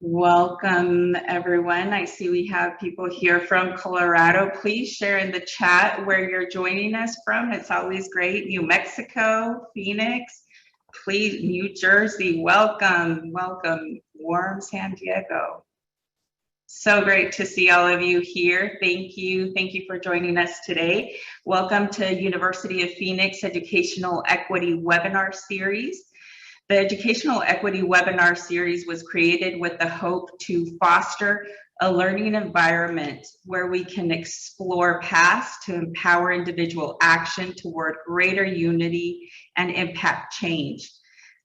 Welcome, everyone. I see we have people here from Colorado. Please share in the chat where you're joining us from. It's always great. New Mexico, Phoenix, please, New Jersey, welcome, welcome. Warm San Diego. So great to see all of you here. Thank you for joining us today. Welcome to University of Phoenix Educational Equity Webinar Series. The Educational Equity Webinar Series was created with the hope to foster a learning environment where we can explore paths to empower individual action toward greater unity and impact change.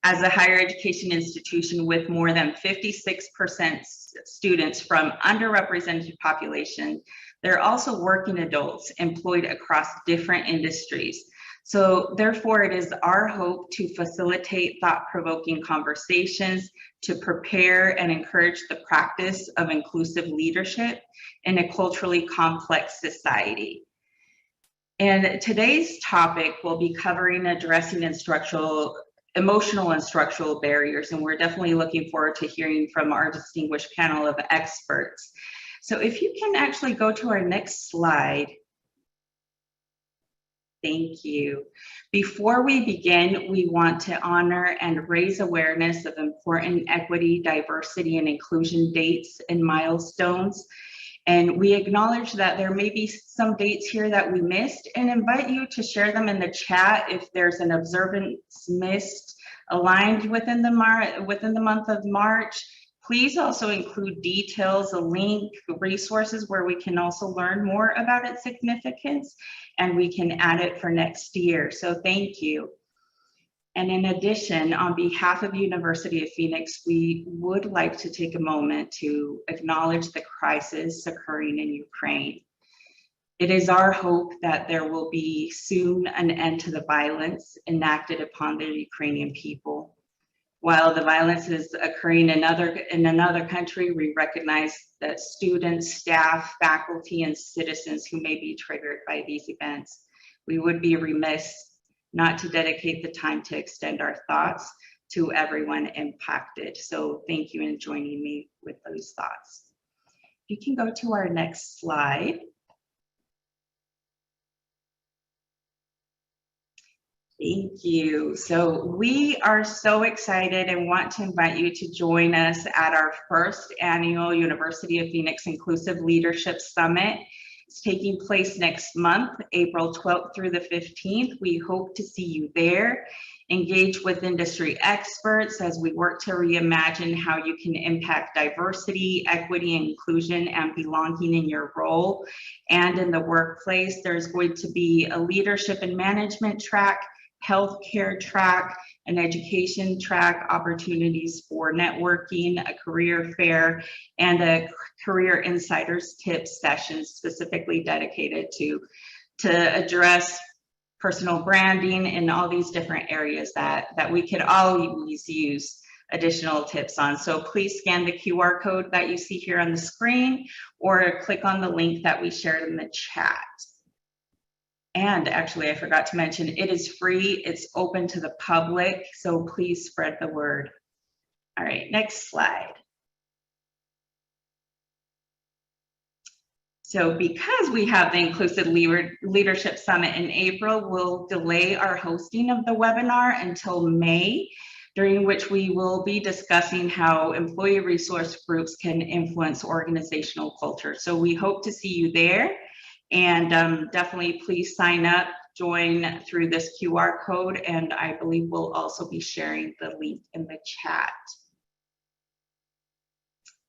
As a higher education institution with more than 56% students from underrepresented population, they're also working adults employed across different industries. So therefore, it is our hope to facilitate thought-provoking conversations, to prepare and encourage the practice of inclusive leadership in a culturally complex society. And today's topic will be covering addressing emotional and structural barriers, and we're definitely looking forward to hearing from our distinguished panel of experts. So if you can actually go to our next slide. Thank you. Before we begin, we want to honor and raise awareness of important equity, diversity, and inclusion dates and milestones. And we acknowledge that there may be some dates here that we missed and invite you to share them in the chat if there's an observance missed aligned within the month of March. Please also include details, a link, resources where we can also learn more about its significance, and we can add it for next year. So thank you. And in addition, on behalf of University of Phoenix, we would like to take a moment to acknowledge the crisis occurring in Ukraine. It is our hope that there will be soon an end to the violence enacted upon the Ukrainian people. While the violence is occurring in another country, we recognize that students, staff, faculty, and citizens who may be triggered by these events, we would be remiss not to dedicate the time to extend our thoughts to everyone impacted. So thank you for joining me with those thoughts. You can go to our next slide. Thank you. So we are so excited and want to invite you to join us at our first annual University of Phoenix Inclusive Leadership Summit. It's taking place next month, April 12th through the 15th. We hope to see you there. Engage with industry experts as we work to reimagine how you can impact diversity, equity, inclusion, and belonging in your role and in the workplace. There's going to be a leadership and management track, healthcare track, an education track, opportunities for networking, a career fair, and a career insiders tips session specifically dedicated to address personal branding and all these different areas that we could always use additional tips on. So please scan the QR code that you see here on the screen or click on the link that we shared in the chat. And actually, I forgot to mention, it is free, it's open to the public, so please spread the word. All right, next slide. So because we have the Inclusive Leadership Summit in April, we'll delay our hosting of the webinar until May, during which we will be discussing how employee resource groups can influence organizational culture. So we hope to see you there. And definitely please sign up, join through this QR code, and I believe we'll also be sharing the link in the chat.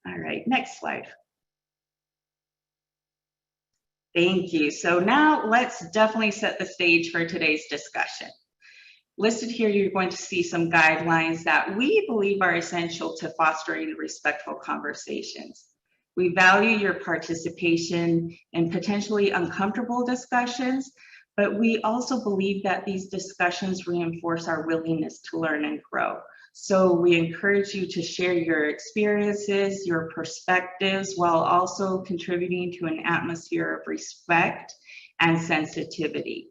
All right, next slide. Thank you. So now let's definitely set the stage for today's discussion. Listed here, you're going to see some guidelines that we believe are essential to fostering respectful conversations. We value your participation in potentially uncomfortable discussions, but we also believe that these discussions reinforce our willingness to learn and grow. So we encourage you to share your experiences, your perspectives, while also contributing to an atmosphere of respect and sensitivity.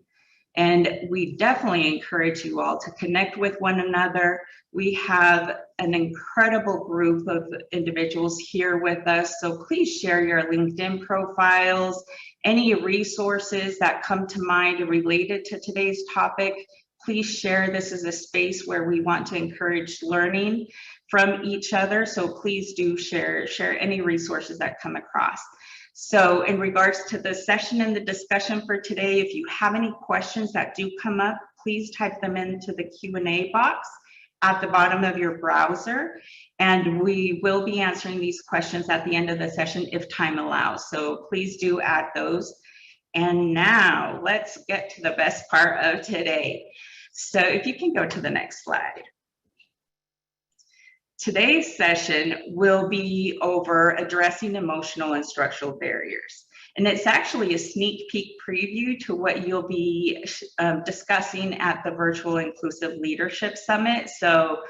And we definitely encourage you all to connect with one another. We have an incredible group of individuals here with us. So please share your LinkedIn profiles, any resources that come to mind related to today's topic. Please share. This is a space where we want to encourage learning from each other. So please do share any resources that come across. So in regards to the session and the discussion for today, if you have any questions that do come up, please type them into the Q&A box at the bottom of your browser, and we will be answering these questions at the end of the session if time allows. So please do add those. And now let's get to the best part of today. So if you can go to the next slide. Today's session will be over addressing emotional and structural barriers. And it's actually a sneak peek preview to what you'll be discussing at the Virtual Inclusive Leadership Summit. So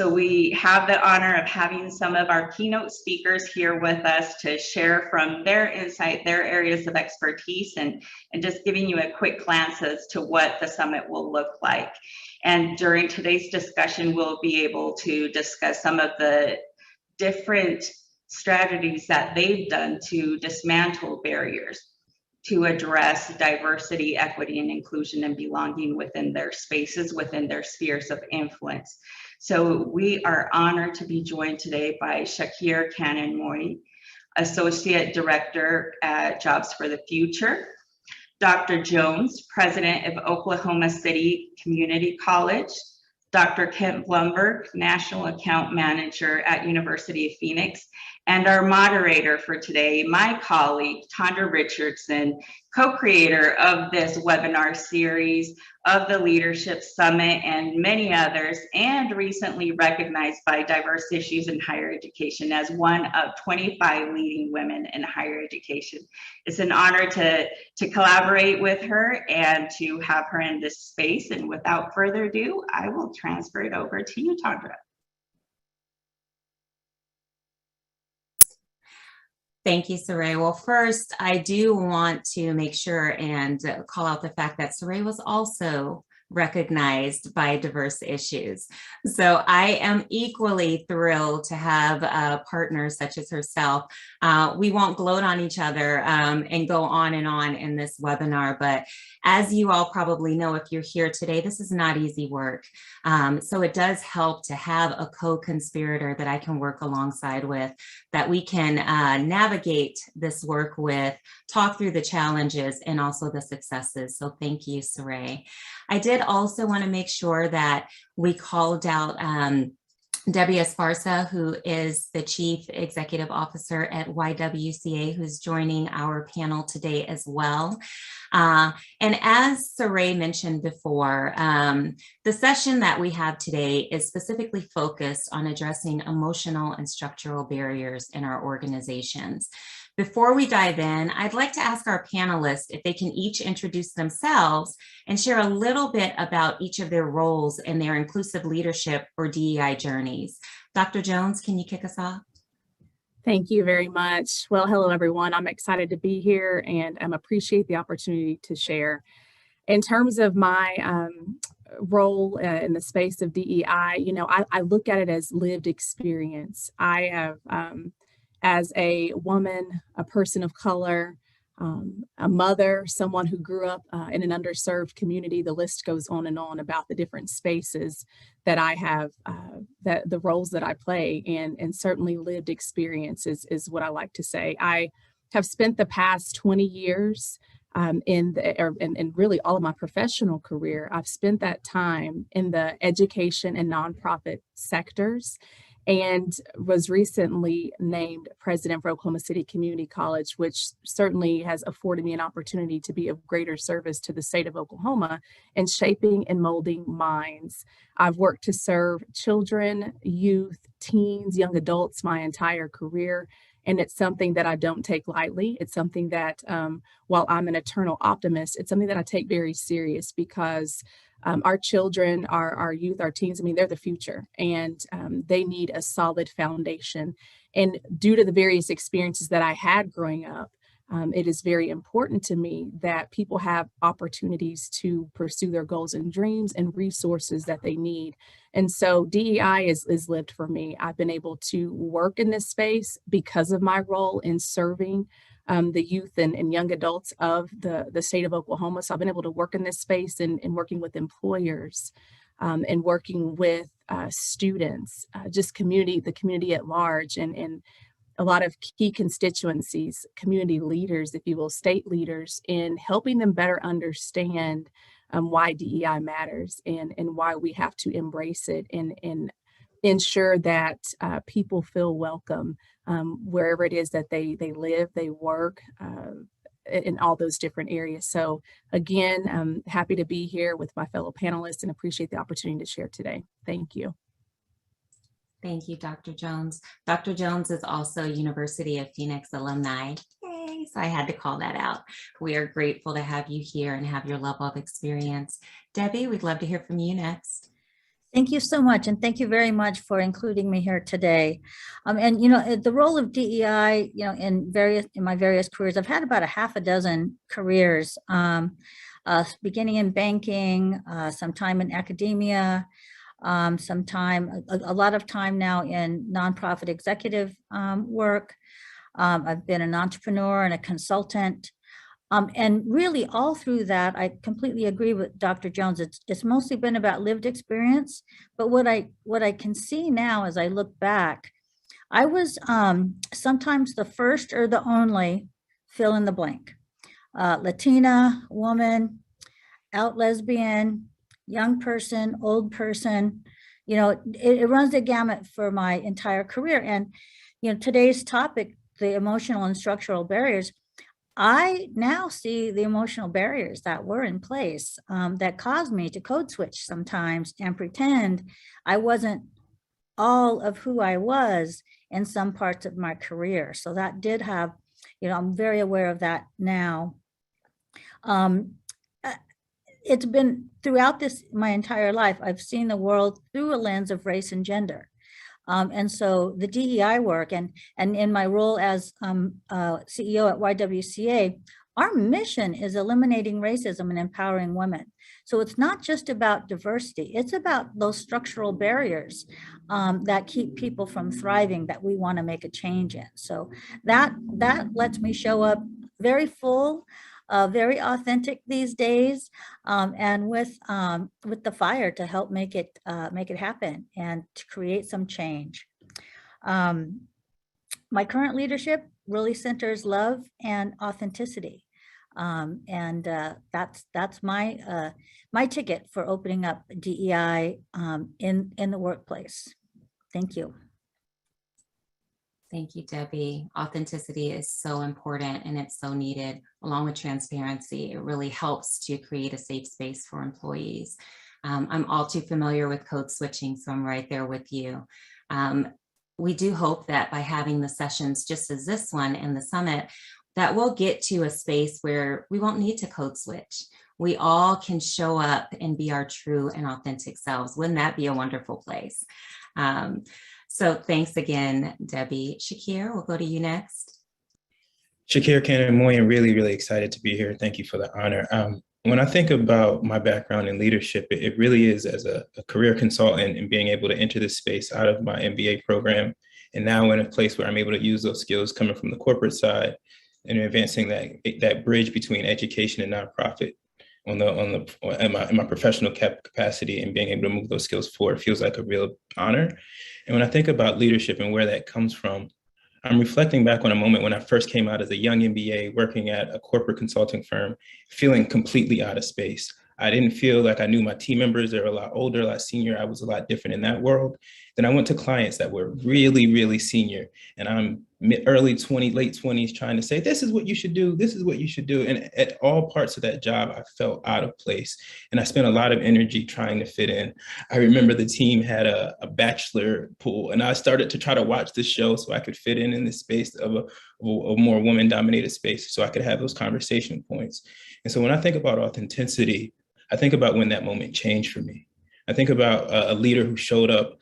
we have the honor of having some of our keynote speakers here with us to share from their insight, their areas of expertise, and just giving you a quick glance as to what the summit will look like. And during today's discussion, we'll be able to discuss some of the different strategies that they've done to dismantle barriers, to address diversity, equity, and inclusion and belonging within their spaces, within their spheres of influence. So we are honored to be joined today by Shakir Cannon-Moye, Associate Director at Jobs for the Future, Dr. Jones, President of Oklahoma City Community College, Dr. Kent Blumberg, National Account Manager at University of Phoenix, and our moderator for today, my colleague, Tondra Richardson, co-creator of this webinar series, of the Leadership Summit, and many others, and recently recognized by Diverse Issues in Higher Education as one of 25 leading women in higher education. It's an honor to collaborate with her and to have her in this space. And without further ado, I will transfer it over to you, Tondra. Thank you, Saray. Well, first, I do want to make sure and call out the fact that Saray was also recognized by Diverse Issues. So I am equally thrilled to have partners such as herself. We won't gloat on each other and go on in this webinar, but as you all probably know, if you're here today, this is not easy work. So it does help to have a co-conspirator that I can work alongside with, that we can navigate this work with, talk through the challenges and also the successes. So thank you, Saray. I did also want to make sure that we called out Debbie Esparza, who is the Chief Executive Officer at YWCA, who's joining our panel today as well. And as Saray mentioned before, the session that we have today is specifically focused on addressing emotional and structural barriers in our organizations. Before we dive in, I'd like to ask our panelists if they can each introduce themselves and share a little bit about each of their roles in their inclusive leadership or DEI journeys. Dr. Jones, can you kick us off? Thank you very much. Well, hello, everyone. I'm excited to be here and appreciate the opportunity to share. In terms of my role in the space of DEI, you know, I look at it as lived experience. I have, as a woman, a person of color, a mother, someone who grew up in an underserved community, the list goes on and on about the different spaces that I have, that the roles that I play, and certainly lived experience is what I like to say. I have spent the past 20 years in really all of my professional career. I've spent that time in the education and nonprofit sectors, and was recently named president for Oklahoma City Community College, which certainly has afforded me an opportunity to be of greater service to the state of Oklahoma in shaping and molding minds. I've worked to serve children, youth, teens, young adults my entire career, and it's something that I don't take lightly. It's something that, while I'm an eternal optimist, it's something that I take very serious, because our children, our youth, our teens, I mean, they're the future, and they need a solid foundation. And due to the various experiences that I had growing up, It is very important to me that people have opportunities to pursue their goals and dreams and resources that they need. And so DEI is lived for me. I've been able to work in this space because of my role in serving the youth and young adults of the state of Oklahoma. So I've been able to work in this space and working with employers and working with students, just the community at large, and a lot of key constituencies, community leaders, if you will, state leaders, in helping them better understand why DEI matters and why we have to embrace it and ensure that people feel welcome wherever it is that they live, they work, in all those different areas. So again, I'm happy to be here with my fellow panelists and appreciate the opportunity to share today. Thank you. Thank you, Dr. Jones. Dr. Jones is also University of Phoenix alumni. Yay, so I had to call that out. We are grateful to have you here and have your level of experience. Debbie, we'd love to hear from you next. Thank you so much. And thank you very much for including me here today. And, the role of DEI, in my various careers, I've had about a half a dozen careers, beginning in banking, some time in academia, a lot of time now in nonprofit executive work. I've been an entrepreneur and a consultant. And really all through that, I completely agree with Dr. Jones. It's mostly been about lived experience. But what I can see now as I look back, I was sometimes the first or the only fill in the blank. Latina, woman, out lesbian, young person, old person, it runs the gamut for my entire career. And, today's topic, the emotional and structural barriers, I now see the emotional barriers that were in place that caused me to code switch sometimes and pretend I wasn't all of who I was in some parts of my career. So that did have, I'm very aware of that now. It's been throughout my entire life, I've seen the world through a lens of race and gender. And so the DEI work and in my role as CEO at YWCA, our mission is eliminating racism and empowering women. So it's not just about diversity, it's about those structural barriers that keep people from thriving that we want to make a change in. So that lets me show up very full, very authentic these days, and with the fire to help make it happen and to create some change. My current leadership really centers love and authenticity, and that's my ticket for opening up DEI in the workplace. Thank you. Thank you, Debbie. Authenticity is so important and it's so needed, along with transparency. It really helps to create a safe space for employees. I'm all too familiar with code switching, so I'm right there with you. We do hope that by having the sessions just as this one and the summit, that we'll get to a space where we won't need to code switch. We all can show up and be our true and authentic selves. Wouldn't that be a wonderful place? So thanks again, Debbie. Shakir, we'll go to you next. Shakir, Cannon-Moye, I'm really, really excited to be here. Thank you for the honor. When I think about my background in leadership, it really is as a career consultant and being able to enter this space out of my MBA program. And now in a place where I'm able to use those skills coming from the corporate side and advancing that bridge between education and nonprofit in my professional capacity and being able to move those skills forward feels like a real honor. And when I think about leadership and where that comes from, I'm reflecting back on a moment when I first came out as a young MBA working at a corporate consulting firm, feeling completely out of space. I didn't feel like I knew my team members. They were a lot older, a lot senior. I was a lot different in that world. Then I went to clients that were really, really senior. And I'm early 20s, late 20s trying to say, this is what you should do. This is what you should do. And at all parts of that job, I felt out of place. And I spent a lot of energy trying to fit in. I remember the team had a bachelor pool, and I started to try to watch the show so I could fit in this space of a more woman-dominated space so I could have those conversation points. And so when I think about authenticity, I think about when that moment changed for me. I think about a leader who showed up.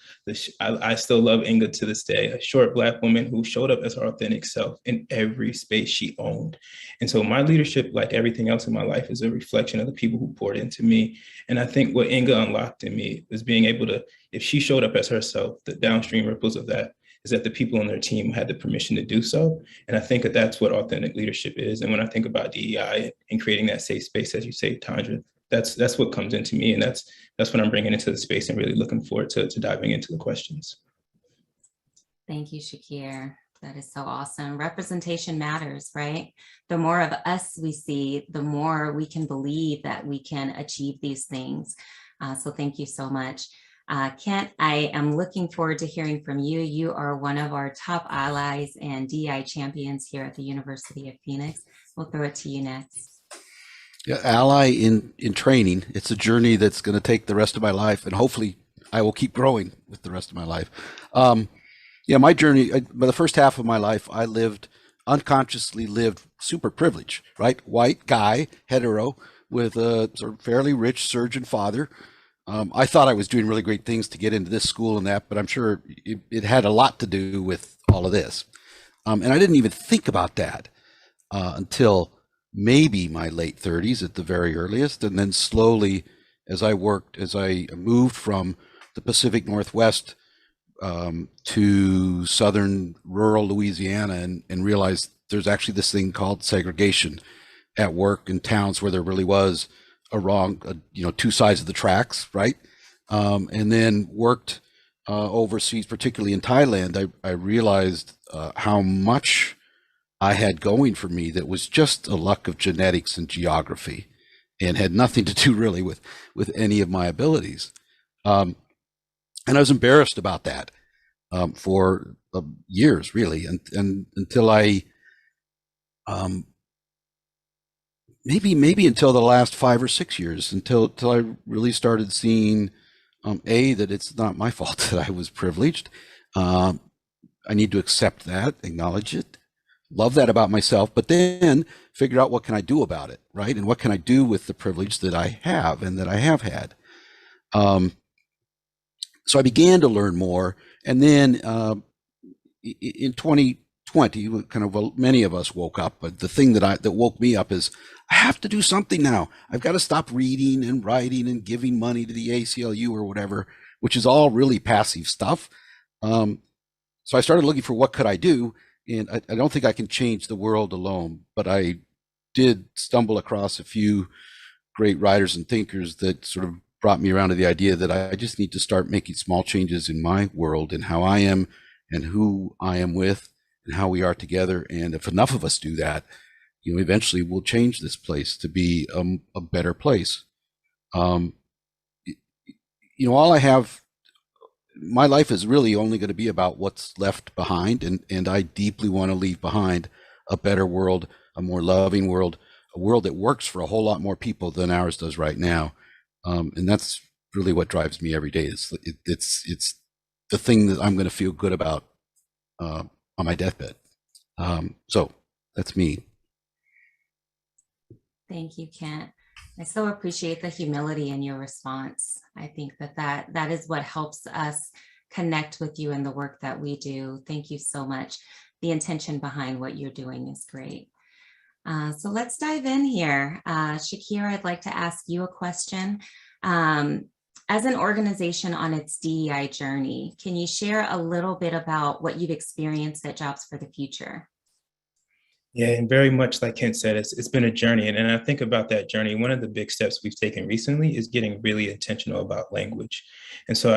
I still love Inga to this day, a short Black woman who showed up as her authentic self in every space she owned. And so my leadership, like everything else in my life, is a reflection of the people who poured into me. And I think what Inga unlocked in me was being able to, if she showed up as herself, the downstream ripples of that is that the people on their team had the permission to do so. And I think that that's what authentic leadership is. And when I think about DEI and creating that safe space, as you say, Tandra, that's what comes into me. And that's what I'm bringing into the space and really looking forward to diving into the questions. Thank you, Shakir. That is so awesome. Representation matters, right? The more of us we see, the more we can believe that we can achieve these things. So thank you so much. Kent, I am looking forward to hearing from you. You are one of our top allies and DEI champions here at the University of Phoenix. We'll throw it to you next. Yeah, ally in training. It's a journey that's going to take the rest of my life, and hopefully I will keep growing with the rest of my life. Yeah, my journey, by the first half of my life, I unconsciously lived super privileged, right? White guy, hetero, with a sort of fairly rich surgeon father. I thought I was doing really great things to get into this school and that, but I'm sure it had a lot to do with all of this. And I didn't even think about that until maybe my late 30s at the very earliest. And then slowly, as I moved from the Pacific Northwest to southern rural Louisiana and realized there's actually this thing called segregation at work in towns where there really was two sides of the tracks, right? And then worked overseas, particularly in Thailand. I realized how much I had going for me that was just a luck of genetics and geography and had nothing to do really with any of my abilities. And I was embarrassed about that for years, really, and until I maybe until the last 5 or 6 years, until I really started seeing that it's not my fault that I was privileged. I need to accept that, acknowledge it, love that about myself, but then figure out what can I do about it, right? And what can I do with the privilege that I have and that I have had. So I began to learn more, and then in 2020, kind of many of us woke up. But the thing that woke me up is I have to do something now. I've got to stop reading and writing and giving money to the ACLU or whatever, which is all really passive stuff. So I started looking for what could I do, and I don't think I can change the world alone, but I did stumble across a few great writers and thinkers that sort of brought me around to the idea that I just need to start making small changes in my world and how I am and who I am with and how we are together. And if enough of us do that, eventually we'll change this place to be a better place. All I have, my life is really only going to be about what's left behind. And I deeply want to leave behind a better world, a more loving world, a world that works for a whole lot more people than ours does right now. And that's really what drives me every day. It's the thing that I'm going to feel good about on my deathbed. So that's me. Thank you, Kent. I so appreciate the humility in your response. I think that is what helps us connect with you in the work that we do. Thank you so much. The intention behind what you're doing is great. So let's dive in here. Shakir, I'd like to ask you a question. As an organization on its DEI journey, can you share a little bit about what you've experienced at Jobs for the Future? Yeah, and very much like Kent said, it's been a journey. And I think about that journey, one of the big steps we've taken recently is getting really intentional about language. And so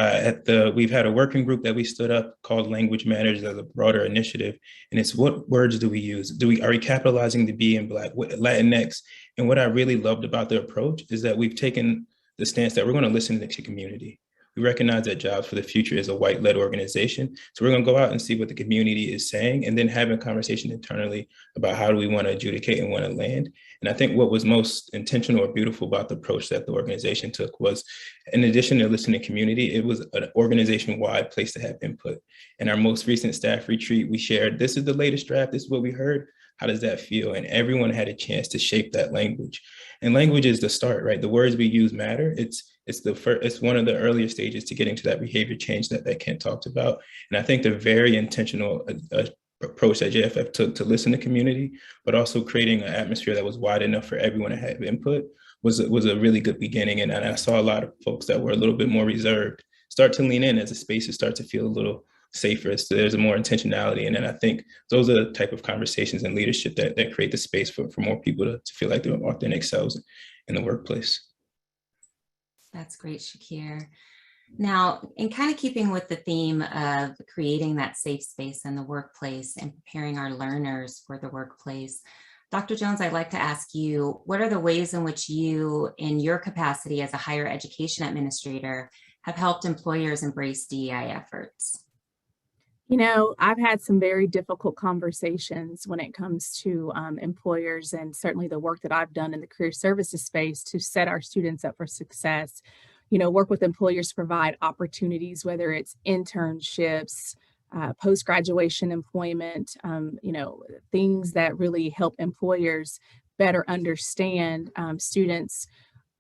we've had a working group that we stood up called Language Matters as a broader initiative. And it's what words do we use? Are we capitalizing the B in Black, Latinx? And what I really loved about the approach is that we've taken the stance that we're going to listen to community. We recognize that Jobs for the Future is a white-led organization. So we're going to go out and see what the community is saying and then have a conversation internally about how do we want to adjudicate and want to land. And I think what was most intentional or beautiful about the approach that the organization took was, in addition to listening to community, it was an organization-wide place to have input. In our most recent staff retreat, we shared, this is the latest draft, this is what we heard. How does that feel? And everyone had a chance to shape that language. And language is the start, right? The words we use matter. It's it's one of the earlier stages to getting to that behavior change that Ken talked about. And I think the very intentional approach that JFF took to listen to community, but also creating an atmosphere that was wide enough for everyone to have input was a really good beginning. And I saw a lot of folks that were a little bit more reserved start to lean in as the spaces start to feel a little safer. So there's a more intentionality. And then I think those are the type of conversations and leadership that create the space for more people to feel like they're authentic selves in the workplace. That's great, Shakir. Now, in kind of keeping with the theme of creating that safe space in the workplace and preparing our learners for the workplace, Dr. Jones, I'd like to ask you, what are the ways in which you, in your capacity as a higher education administrator, have helped employers embrace DEI efforts? You know, I've had some very difficult conversations when it comes to employers, and certainly the work that I've done in the career services space to set our students up for success. You know, work with employers to provide opportunities, whether it's internships, post-graduation employment, you know, things that really help employers better understand students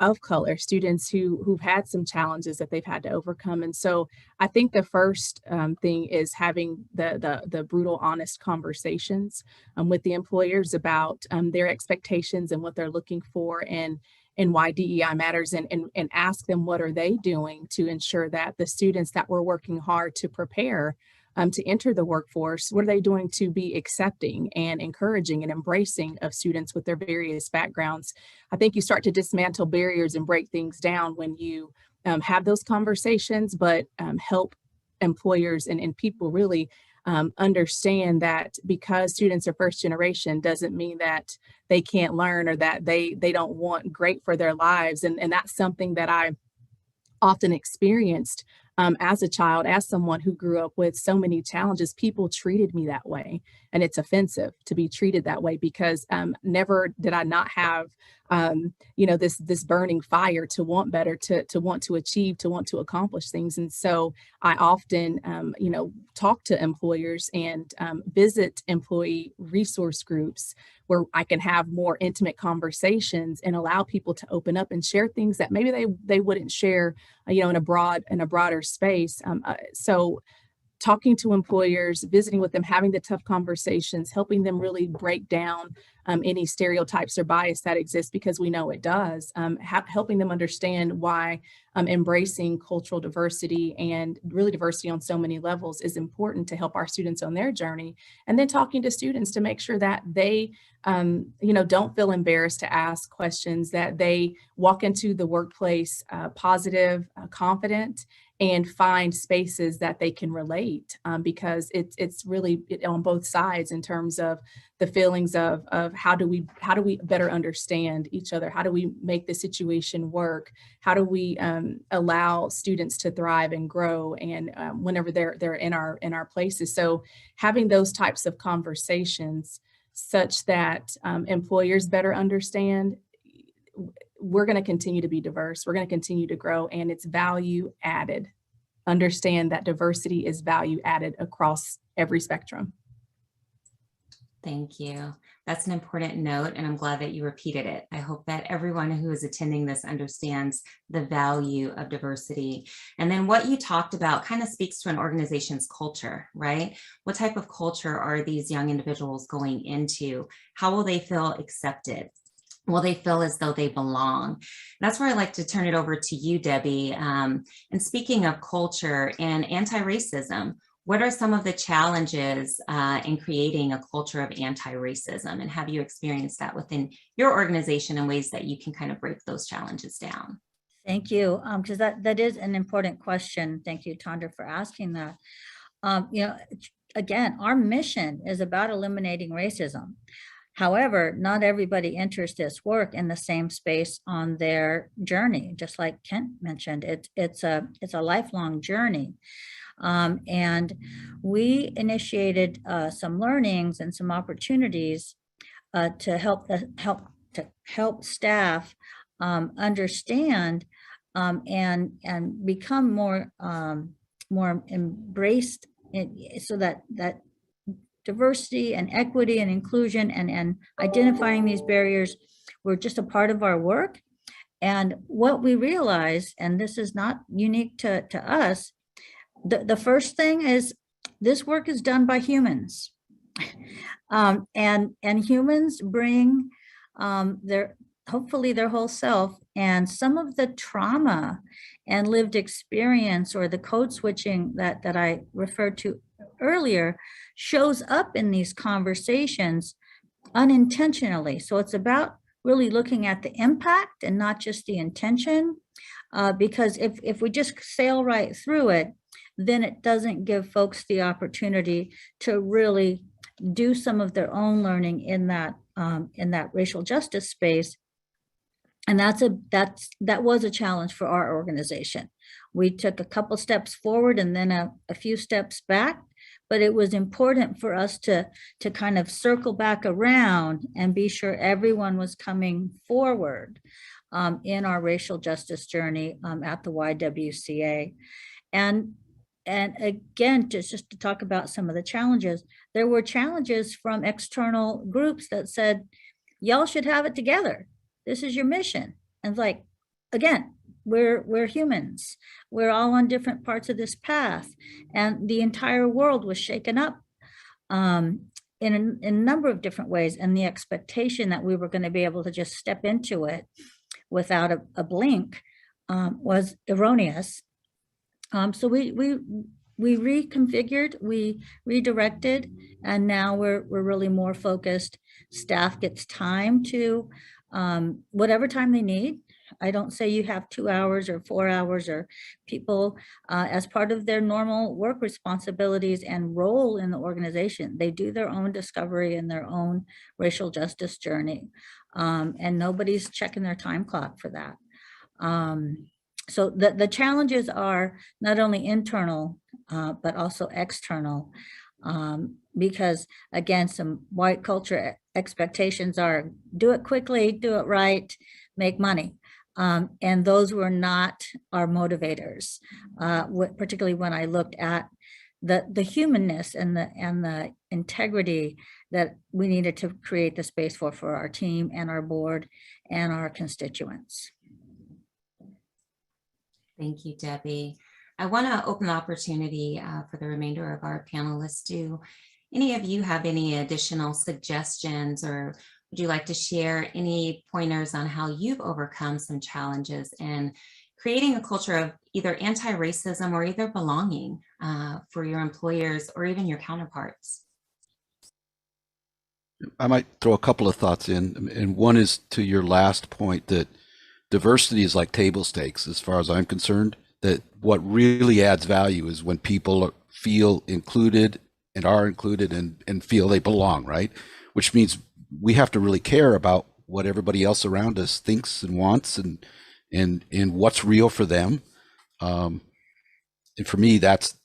of color, students who've had some challenges that they've had to overcome. And so I think the first thing is having the brutal, honest conversations with the employers about their expectations and what they're looking for, and why DEI matters, and ask them what are they doing to ensure that the students that we're working hard to prepare to enter the workforce, what are they doing to be accepting and encouraging and embracing of students with their various backgrounds. I think you start to dismantle barriers and break things down when you have those conversations, but help employers and people really understand that because students are first generation doesn't mean that they can't learn or that they don't want great for their lives. And that's something that I often experienced as a child, as someone who grew up with so many challenges. People treated me that way, and it's offensive to be treated that way, because never did I not have, you know, this burning fire to want better, to want to achieve, to want to accomplish things. And so I often, you know, talk to employers and visit employee resource groups where I can have more intimate conversations and allow people to open up and share things that maybe they wouldn't share, you know, in a broader space. So talking to employers, visiting with them, having the tough conversations, helping them really break down any stereotypes or bias that exists, because we know it does, helping them understand why embracing cultural diversity and really diversity on so many levels is important to help our students on their journey. And then talking to students to make sure that they you know, don't feel embarrassed to ask questions, that they walk into the workplace positive, confident, and find spaces that they can relate, because it's really on both sides in terms of the feelings of how do we better understand each other, how do we make the situation work, how do we allow students to thrive and grow, and whenever they're in our places. So having those types of conversations such that employers better understand we're going to continue to be diverse, we're going to continue to grow, and it's value added. Understand that diversity is value added across every spectrum. Thank you. That's an important note, and I'm glad that you repeated it. I hope that everyone who is attending this understands the value of diversity. And then what you talked about kind of speaks to an organization's culture, right? What type of culture are these young individuals going into? How will they feel accepted? Will they feel as though they belong? That's where I'd like to turn it over to you, Debbie. And speaking of culture and anti-racism, what are some of the challenges in creating a culture of anti-racism? And have you experienced that within your organization in ways that you can kind of break those challenges down? Thank you, because that is an important question. Thank you, Tandra, for asking that. You know, again, our mission is about eliminating racism. However, not everybody enters this work in the same space on their journey. Just like Kent mentioned, it's a lifelong journey. And we initiated some learnings and some opportunities to help staff understand and become more embraced, so that diversity and equity and inclusion and identifying these barriers were just a part of our work. And what we realized, and this is not unique to us, the first thing is this work is done by humans. And humans bring hopefully their whole self, and some of the trauma and lived experience or the code switching that I referred to earlier shows up in these conversations unintentionally. So it's about really looking at the impact and not just the intention, because if we just sail right through it, then it doesn't give folks the opportunity to really do some of their own learning in that racial justice space. And that was a challenge for our organization. We took a couple steps forward and then a few steps back, but it was important for us to kind of circle back around and be sure everyone was coming forward in our racial justice journey at the YWCA. And again, just to talk about some of the challenges, there were challenges from external groups that said, y'all should have it together. This is your mission. And like, again, we're humans. We're all on different parts of this path. And the entire world was shaken up in a number of different ways. And the expectation that we were going to be able to just step into it without a blink was erroneous. So we reconfigured, we redirected, and now we're really more focused. Staff gets time to whatever time they need. I don't say you have 2 hours or 4 hours, or people as part of their normal work responsibilities and role in the organization, they do their own discovery and their own racial justice journey. And nobody's checking their time clock for that. So the challenges are not only internal, but also external, because again, some white culture expectations are do it quickly, do it right, make money. And those were not our motivators, particularly when I looked at the humanness and the integrity that we needed to create the space for our team and our board and our constituents. Thank you, Debbie. I want to open the opportunity for the remainder of our panelists. Do any of you have any additional suggestions, or would you like to share any pointers on how you've overcome some challenges in creating a culture of either anti-racism or either belonging for your employers or even your counterparts? I might throw a couple of thoughts in, and one is to your last point that diversity is like table stakes as far as I'm concerned, that what really adds value is when people feel included and are included and feel they belong, right? Which means we have to really care about what everybody else around us thinks and wants and what's real for them. And for me, that's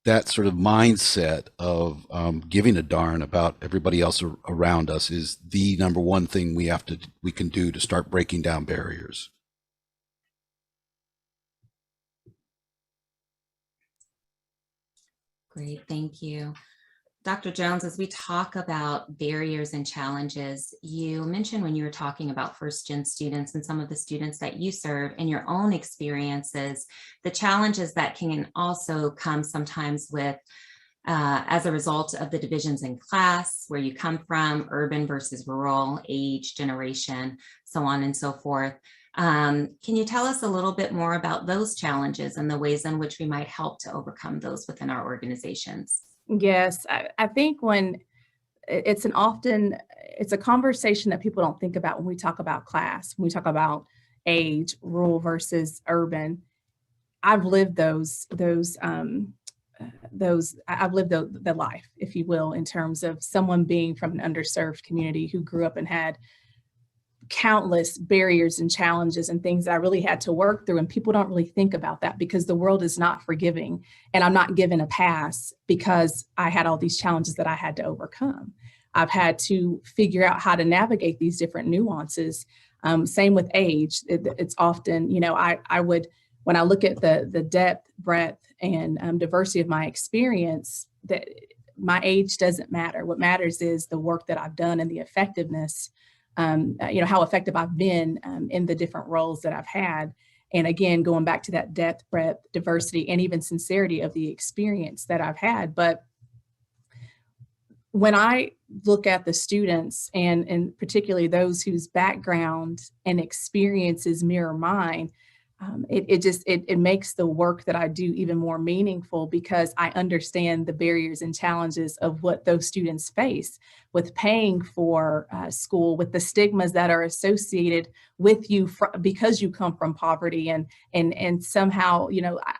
that sort of mindset of giving a darn about everybody else around us is the number one thing we can do to start breaking down barriers. Great, thank you. Dr. Jones, as we talk about barriers and challenges, you mentioned when you were talking about first-gen students and some of the students that you serve and your own experiences, the challenges that can also come sometimes with as a result of the divisions in class, where you come from, urban versus rural, age, generation, so on and so forth. Can you tell us a little bit more about those challenges and the ways in which we might help to overcome those within our organizations? Yes, I think when it's a conversation that people don't think about when we talk about class, when we talk about age, rural versus urban. I've lived the life, if you will, in terms of someone being from an underserved community who grew up and had countless barriers and challenges and things that I really had to work through. And people don't really think about that because the world is not forgiving. And I'm not given a pass because I had all these challenges that I had to overcome. I've had to figure out how to navigate these different nuances. Same with age. It's often, I would, when I look at the depth, breadth, and diversity of my experience, that my age doesn't matter. What matters is the work that I've done and the effectiveness how effective I've been in the different roles that I've had. And again, going back to that depth, breadth, diversity, and even sincerity of the experience that I've had. But when I look at the students, and particularly those whose background and experiences mirror mine, it makes the work that I do even more meaningful, because I understand the barriers and challenges of what those students face with paying for school, with the stigmas that are associated with you because you come from poverty, and somehow,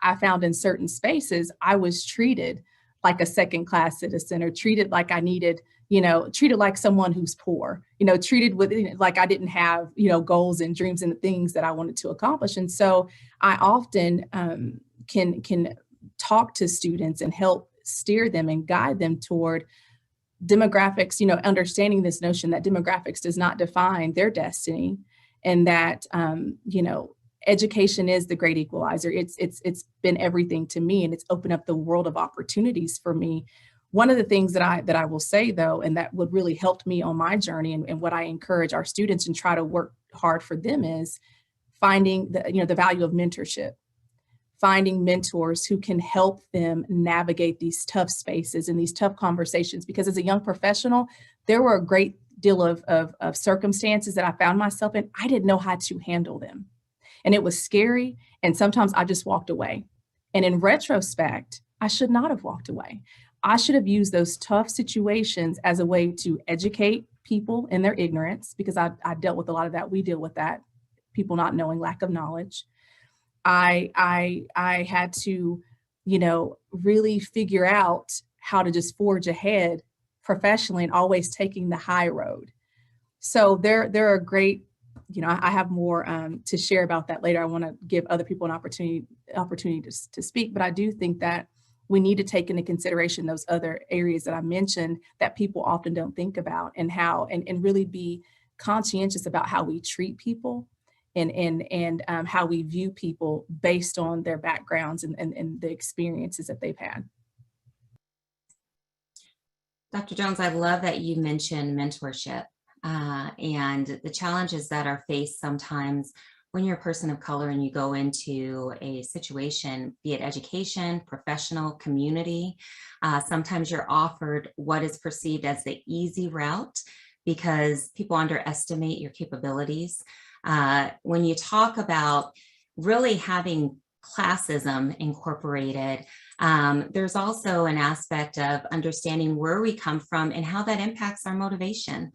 I found in certain spaces I was treated like a second-class citizen, or treated like I needed, treated like someone who's poor, treated with like I didn't have, goals and dreams and things that I wanted to accomplish. And so I often can talk to students and help steer them and guide them toward demographics, understanding this notion that demographics does not define their destiny, and that, education is the great equalizer. It's been everything to me, and it's opened up the world of opportunities for me. One of the things that I will say, though, and that would really help me on my journey, and what I encourage our students and try to work hard for them, is finding the value of mentorship, finding mentors who can help them navigate these tough spaces and these tough conversations. Because as a young professional, there were a great deal of circumstances that I found myself in. I didn't know how to handle them. And it was scary. And sometimes I just walked away. And in retrospect, I should not have walked away. I should have used those tough situations as a way to educate people in their ignorance, because I dealt with a lot of that. We deal with that, people not knowing, lack of knowledge. I had to, really figure out how to just forge ahead professionally, and always taking the high road. So there are great, I have more to share about that later. I want to give other people an opportunity to speak, but I do think that we need to take into consideration those other areas that I mentioned that people often don't think about, and how, and really be conscientious about how we treat people, and how we view people based on their backgrounds and the experiences that they've had. Dr. Jones, I love that you mentioned mentorship and the challenges that are faced sometimes when you're a person of color and you go into a situation, be it education, professional, community. Sometimes you're offered what is perceived as the easy route because people underestimate your capabilities. When you talk about really having classism incorporated, there's also an aspect of understanding where we come from and how that impacts our motivation.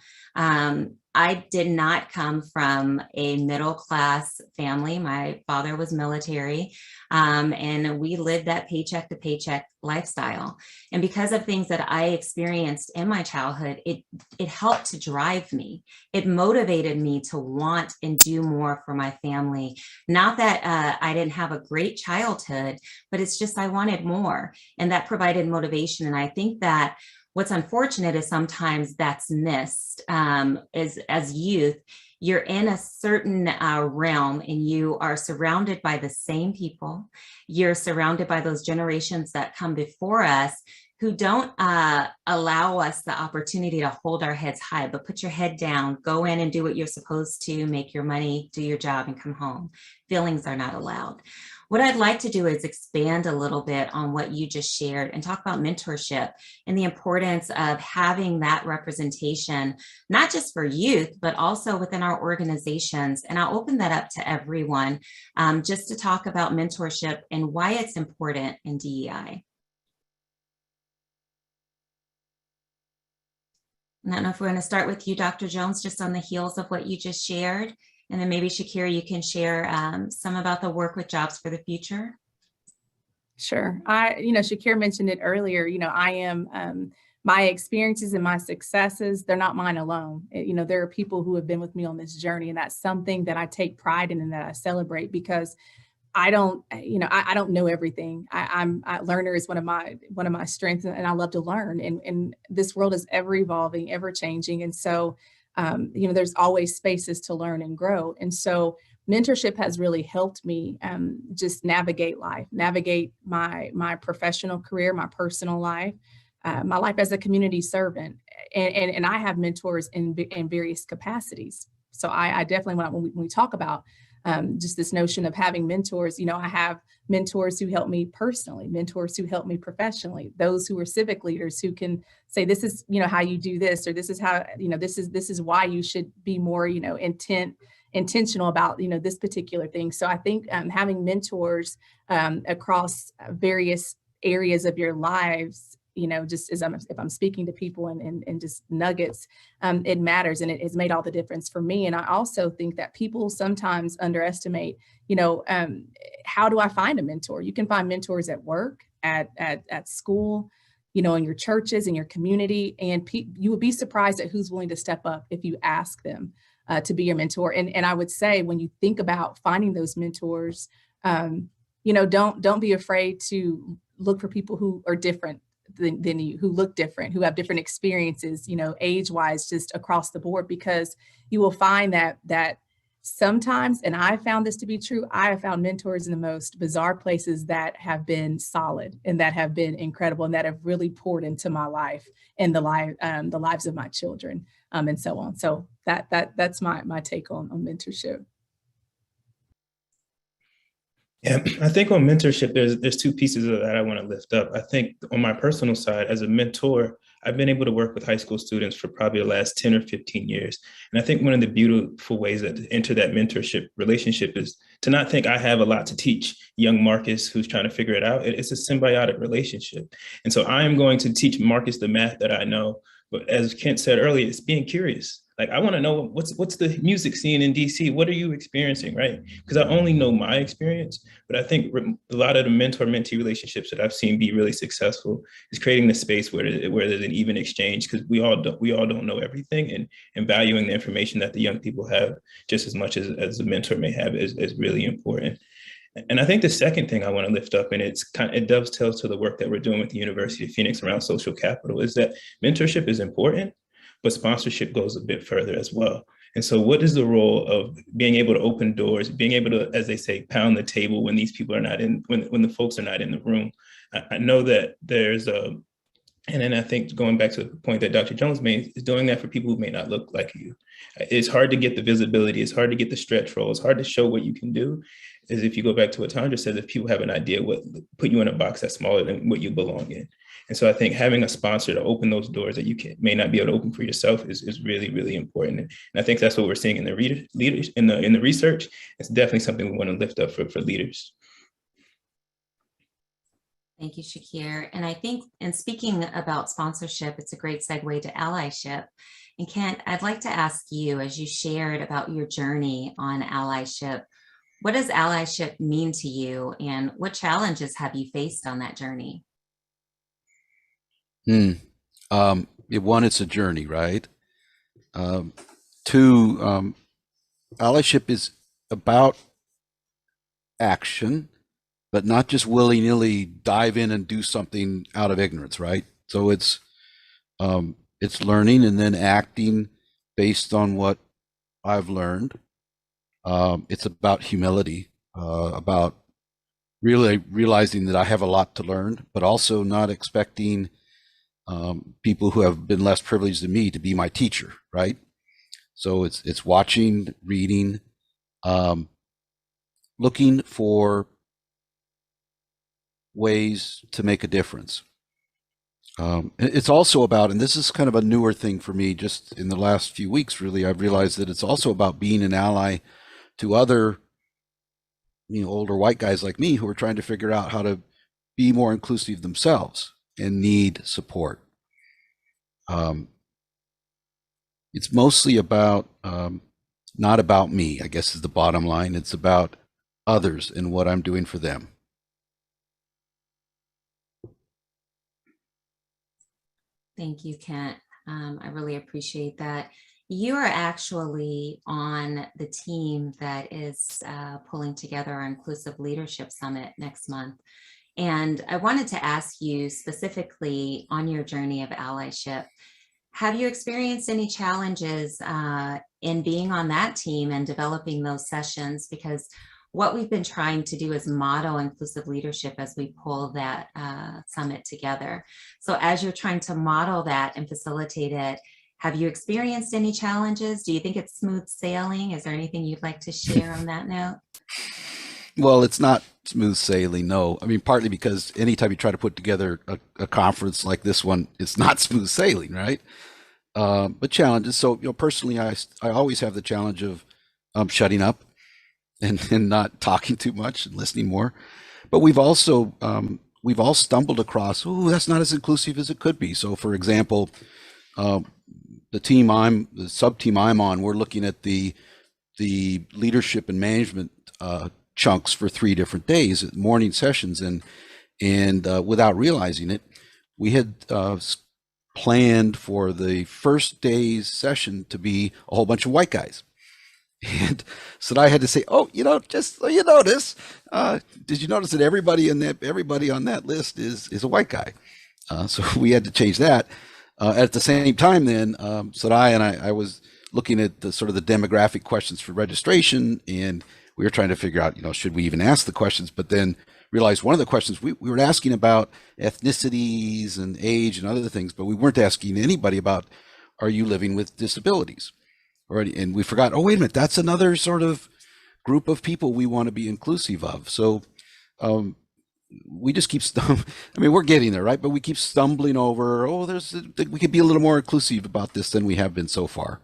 I did not come from a middle-class family. My father was military, and we lived that paycheck to paycheck lifestyle. And because of things that I experienced in my childhood, it helped to drive me. It motivated me to want and do more for my family. Not that I didn't have a great childhood, but it's just I wanted more, and that provided motivation. And I think that what's unfortunate is sometimes that's missed. As youth, you're in a certain realm and you are surrounded by the same people. You're surrounded by those generations that come before us who don't allow us the opportunity to hold our heads high, but put your head down, go in and do what you're supposed to, make your money, do your job, and come home. Feelings are not allowed. What I'd like to do is expand a little bit on what you just shared and talk about mentorship and the importance of having that representation, not just for youth, but also within our organizations. And I'll open that up to everyone just to talk about mentorship and why it's important in DEI. I don't know if we're going to start with you, Dr. Jones, just on the heels of what you just shared. And then maybe Shakir, you can share some about the work with Jobs for the Future. Sure. Shakir mentioned it earlier. I am, my experiences and my successes, they're not mine alone. There are people who have been with me on this journey, and that's something that I take pride in and that I celebrate, because I don't know everything. Learner is one of my strengths, and I love to learn. And this world is ever evolving, ever changing. And so, there's always spaces to learn and grow. And so mentorship has really helped me just navigate life, navigate my professional career, my personal life, my life as a community servant. and I have mentors in various capacities. So I definitely, when we talk about just this notion of having mentors, you know, I have mentors who help me personally, mentors who help me professionally, those who are civic leaders who can say, this is, you know, how you do this, or this is how, you know, this is why you should be more, you know, intentional about, you know, this particular thing. So I think having mentors across various areas of your lives, you know, just as if I'm speaking to people and just nuggets, it matters, and it has made all the difference for me. And I also think that people sometimes underestimate, you know, how do I find a mentor? You can find mentors at work, at school, you know, in your churches, in your community, and you would be surprised at who's willing to step up if you ask them to be your mentor. And I would say, when you think about finding those mentors, you know, don't be afraid to look for people who are different than you, who look different, who have different experiences, you know, age-wise, just across the board, because you will find that sometimes, and I found this to be true, I have found mentors in the most bizarre places that have been solid and that have been incredible and that have really poured into my life and the lives of my children, and so on. So that's my take on mentorship. Yeah, I think on mentorship, there's two pieces of that I want to lift up. I think on my personal side, as a mentor, I've been able to work with high school students for probably the last 10 or 15 years. And I think one of the beautiful ways to enter that mentorship relationship is to not think I have a lot to teach young Marcus who's trying to figure it out. It's a symbiotic relationship. And so I am going to teach Marcus the math that I know. But as Kent said earlier, it's being curious. Like, I want to know what's the music scene in DC? What are you experiencing, right? Because I only know my experience, but I think a lot of the mentor-mentee relationships that I've seen be really successful is creating the space where there's an even exchange, because we all don't know everything, and valuing the information that the young people have just as much as the mentor may have is really important. And I think the second thing I want to lift up, and it dovetails to the work that we're doing with the University of Phoenix around social capital, is that mentorship is important, but sponsorship goes a bit further as well. And so what is the role of being able to open doors, being able to, as they say, pound the table when these people are not in, when the folks are not in the room? I know that there's and then I think going back to the point that Dr. Jones made, is doing that for people who may not look like you. It's hard to get the visibility. It's hard to get the stretch role. It's hard to show what you can do. Is if you go back to what Tandra said, if people have an idea, put you in a box that's smaller than what you belong in. And so I think having a sponsor to open those doors that you may not be able to open for yourself is really, really important. And I think that's what we're seeing in the research. It's definitely something we want to lift up for leaders. Thank you, Shakir. And I think, in speaking about sponsorship, it's a great segue to allyship. And Kent, I'd like to ask you, as you shared about your journey on allyship, what does allyship mean to you, and what challenges have you faced on that journey? One, it's a journey, right? Two, allyship is about action, but not just willy-nilly dive in and do something out of ignorance, right? So it's learning and then acting based on what I've learned. It's about humility, about really realizing that I have a lot to learn, but also not expecting people who have been less privileged than me to be my teacher, right? So it's watching, reading, looking for ways to make a difference. It's also about, and this is kind of a newer thing for me, just in the last few weeks, really, I've realized that it's also about being an ally to other, older white guys like me who are trying to figure out how to be more inclusive themselves and need support. It's mostly about, not about me, I guess is the bottom line. It's about others and what I'm doing for them. Thank you, Kent. I really appreciate that. You are actually on the team that is pulling together our Inclusive Leadership Summit next month. And I wanted to ask you specifically on your journey of allyship, have you experienced any challenges in being on that team and developing those sessions? Because what we've been trying to do is model inclusive leadership as we pull that summit together. So as you're trying to model that and facilitate it, have you experienced any challenges? Do you think it's smooth sailing? Is there anything you'd like to share on that note? Well, it's not smooth sailing, no. I mean, partly because anytime you try to put together a conference like this one, it's not smooth sailing, right? But challenges. So, personally, I always have the challenge of shutting up and not talking too much and listening more. But we've also we've all stumbled across, oh, that's not as inclusive as it could be. So, for example, the sub team I'm on, we're looking at the leadership and management chunks for 3 different days, morning sessions, and without realizing it, we had planned for the first day's session to be a whole bunch of white guys. And so I had to say, oh, just so you notice, did you notice that everybody on that list is a white guy? So we had to change that. At the same time, then Sarai and I was looking at the sort of the demographic questions for registration, and we were trying to figure out, should we even ask the questions? But then realized one of the questions we were asking about ethnicities and age and other things, but we weren't asking anybody about, are you living with disabilities? And we forgot, oh, wait a minute, that's another sort of group of people we want to be inclusive of. So we just keep we're getting there, right? But we keep stumbling over, we could be a little more inclusive about this than we have been so far.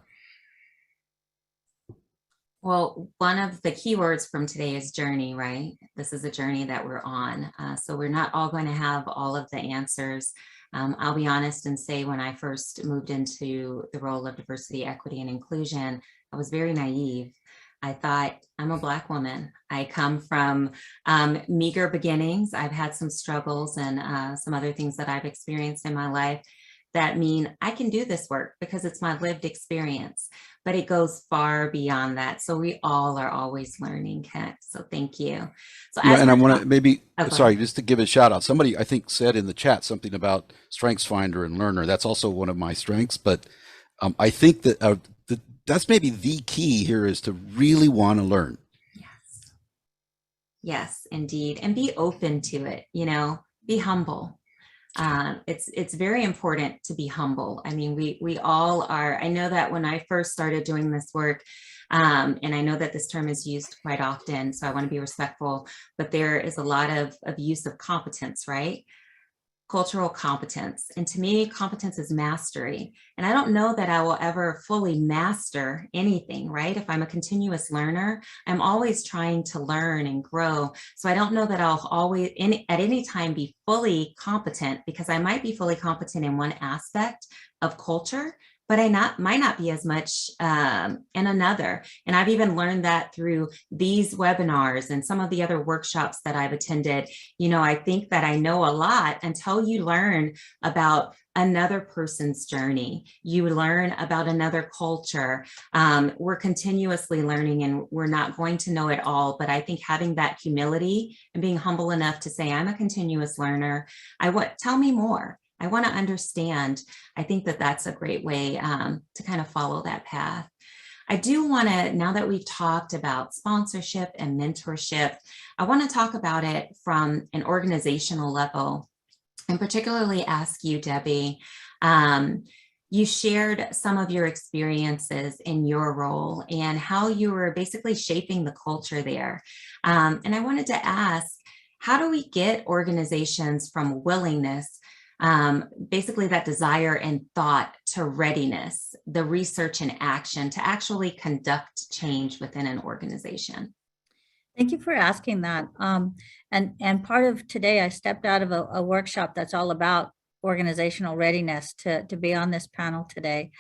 Well, one of the keywords from today is journey, right? This is a journey that we're on. So we're not all going to have all of the answers. I'll be honest and say when I first moved into the role of diversity, equity, and inclusion, I was very naive. I thought, I'm a Black woman. I come from meager beginnings. I've had some struggles and some other things that I've experienced in my life that mean I can do this work because it's my lived experience, but it goes far beyond that. So we all are always learning, Kent. So thank you. So and I want to just to give a shout out. Somebody I think said in the chat something about Strengths Finder and Learner. That's also one of my strengths, but I think that that's maybe the key here is to really want to learn. Yes, indeed. And be open to it, be humble. It's very important to be humble. I mean, we all are. I know that when I first started doing this work, and I know that this term is used quite often, so I want to be respectful, but there is a lot of abuse of competence, right? Cultural competence. And to me, competence is mastery. And I don't know that I will ever fully master anything, right? If I'm a continuous learner, I'm always trying to learn and grow. So I don't know that I'll always, at any time, be fully competent, because I might be fully competent in one aspect of culture, but I might not be as much in another. And I've even learned that through these webinars and some of the other workshops that I've attended. I think that I know a lot until you learn about another person's journey. You learn about another culture. We're continuously learning and we're not going to know it all, but I think having that humility and being humble enough to say, I'm a continuous learner. Tell me more. I want to understand. I think that that's a great way to kind of follow that path. I do want to, now that we've talked about sponsorship and mentorship, I want to talk about it from an organizational level, and particularly ask you, Debbie. You shared some of your experiences in your role and how you were basically shaping the culture there. And I wanted to ask, how do we get organizations from willingness, basically that desire and thought, to readiness, the research and action to actually conduct change within an organization? Thank you for asking that. And part of today, I stepped out of a workshop that's all about organizational readiness to be on this panel today.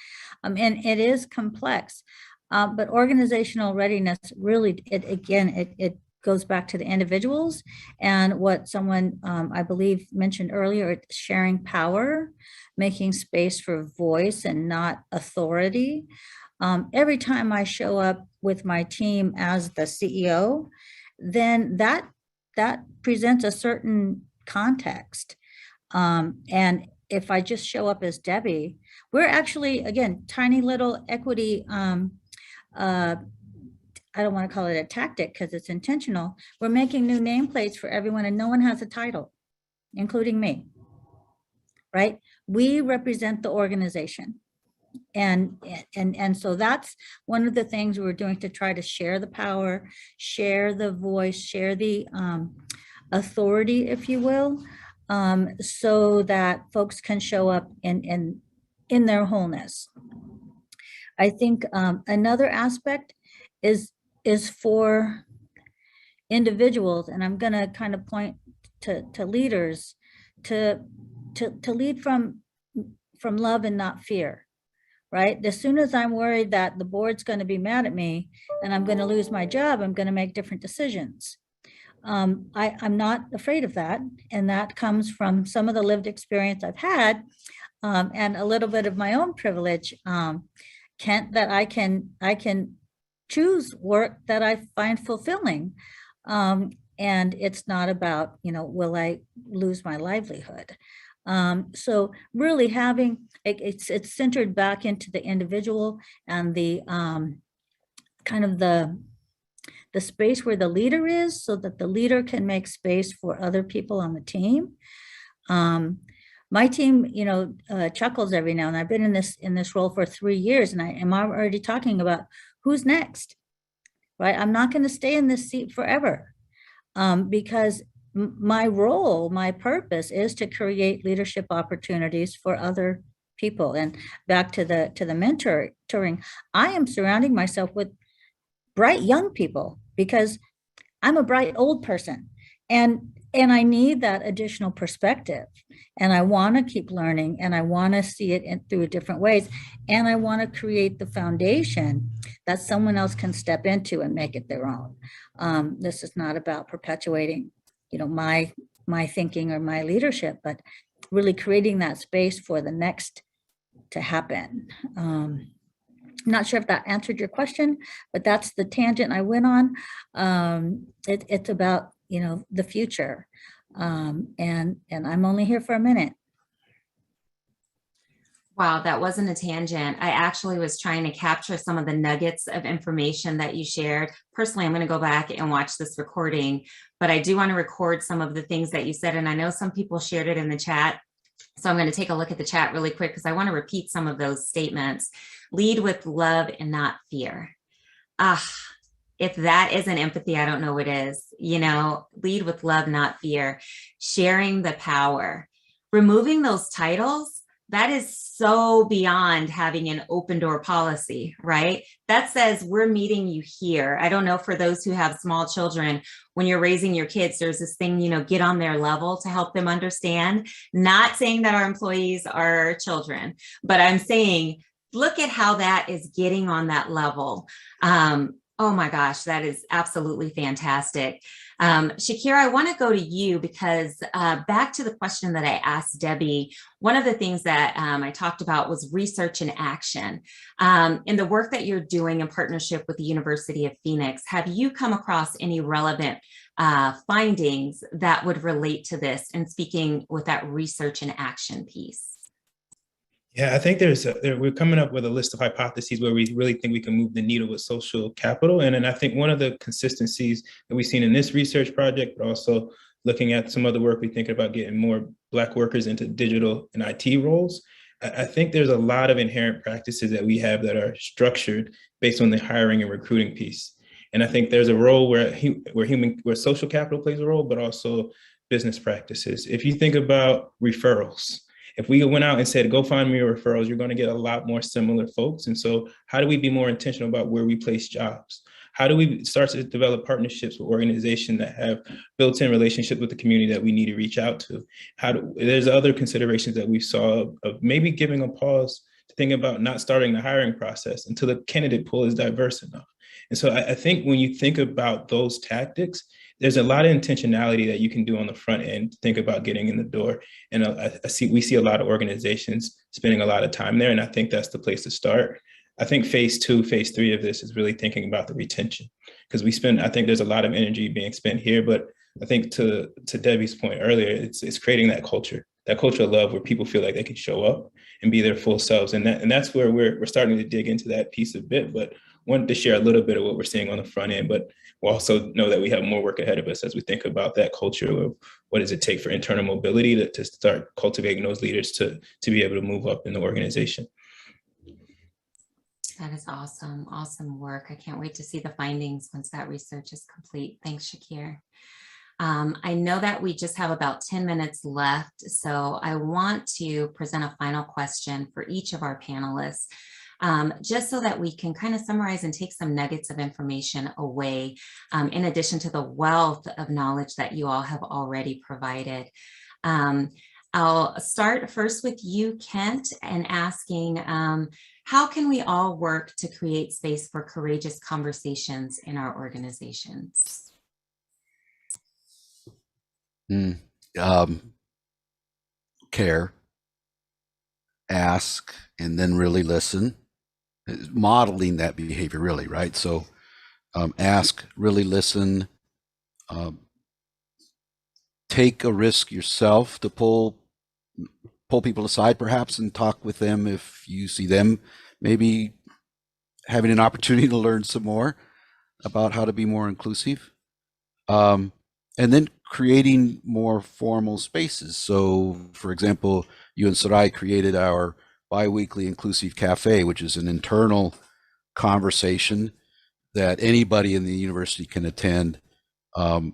And it is complex, but organizational readiness really, it goes back to the individuals and what someone I believe mentioned earlier, sharing power, making space for voice and not authority. Every time I show up with my team as the CEO, then that presents a certain context. And if I just show up as Debbie, we're actually, again, tiny little equity I don't want to call it a tactic because it's intentional. We're making new nameplates for everyone and no one has a title, including me, right? We represent the organization. And so that's one of the things we're doing to try to share the power, share the voice, share the authority, if you will, so that folks can show up in their wholeness. I think another aspect is for individuals, and I'm going to kind of point to leaders to lead from love and not fear. Right? As soon as I'm worried that the board's going to be mad at me and I'm going to lose my job, I'm going to make different decisions. I'm not afraid of that. And that comes from some of the lived experience I've had and a little bit of my own privilege that I can choose work that I find fulfilling. And it's not about, will I lose my livelihood? So really having it's centered back into the individual and the kind of the space where the leader is, so that the leader can make space for other people on the team. My team, chuckles every now and then. I've been in this role for 3 years, and I am already talking about who's next, right? I'm not going to stay in this seat forever because my role, my purpose is to create leadership opportunities for other people. And back to the mentoring, I am surrounding myself with bright young people because I'm a bright old person, and I need that additional perspective. And I want to keep learning, and I want to see it through different ways. And I want to create the foundation that someone else can step into and make it their own. This is not about perpetuating my thinking or my leadership, but really creating that space for the next to happen. I'm not sure if that answered your question, but that's the tangent I went on. It's about, the future. And I'm only here for a minute. Wow, that wasn't a tangent. I actually was trying to capture some of the nuggets of information that you shared. Personally, I'm going to go back and watch this recording, but I do want to record some of the things that you said. And I know some people shared it in the chat. So I'm going to take a look at the chat really quick because I want to repeat some of those statements. Lead with love and not fear. If that isn't empathy, I don't know what is. Lead with love, not fear. Sharing the power. Removing those titles, that is so beyond having an open door policy, right? That says we're meeting you here. I don't know, for those who have small children, when you're raising your kids, there's this thing, get on their level to help them understand. Not saying that our employees are children, but I'm saying, look at how that is getting on that level. Oh my gosh, that is absolutely fantastic. Shakir, I want to go to you because back to the question that I asked Debbie, one of the things that I talked about was research and action. In the work that you're doing in partnership with the University of Phoenix, have you come across any relevant findings that would relate to this, and speaking with that research and action piece? Yeah, I think we're coming up with a list of hypotheses where we really think we can move the needle with social capital. And then I think one of the consistencies that we've seen in this research project, but also looking at some other work, we're thinking about getting more Black workers into digital and IT roles. I think there's a lot of inherent practices that we have that are structured based on the hiring and recruiting piece. And I think there's a role where social capital plays a role, but also business practices. If you think about referrals, if we went out and said, go find me your referrals, you're going to get a lot more similar folks. And so how do we be more intentional about where we place jobs? How do we start to develop partnerships with organizations that have built-in relationships with the community that we need to reach out to? There's other considerations that we saw of maybe giving a pause to think about not starting the hiring process until the candidate pool is diverse enough. And so I think when you think about those tactics, there's a lot of intentionality that you can do on the front end to think about getting in the door. And we see a lot of organizations spending a lot of time there. And I think that's the place to start. I think phase 2, phase 3 of this is really thinking about the retention, because I think there's a lot of energy being spent here, but I think to Debbie's point earlier, it's creating that culture of love where people feel like they can show up and be their full selves. And that's where we're starting to dig into that piece a bit. But wanted to share a little bit of what we're seeing on the front end, but we'll also know that we have more work ahead of us as we think about that culture of what does it take for internal mobility to start cultivating those leaders to be able to move up in the organization. That is awesome. Awesome work. I can't wait to see the findings once that research is complete. Thanks, Shakir. I know that we just have about 10 minutes left, so I want to present a final question for each of our panelists, just so that we can kind of summarize and take some nuggets of information away, in addition to the wealth of knowledge that you all have already provided. I'll start first with you, Kent, and asking, how can we all work to create space for courageous conversations in our organizations? Care, ask, and then really listen, modeling that behavior really, right? So ask, really listen, take a risk yourself to pull people aside perhaps and talk with them if you see them maybe having an opportunity to learn some more about how to be more inclusive. And then creating more formal spaces. So for example, you and Sarai created our bi-weekly inclusive cafe, which is an internal conversation that anybody in the university can attend, and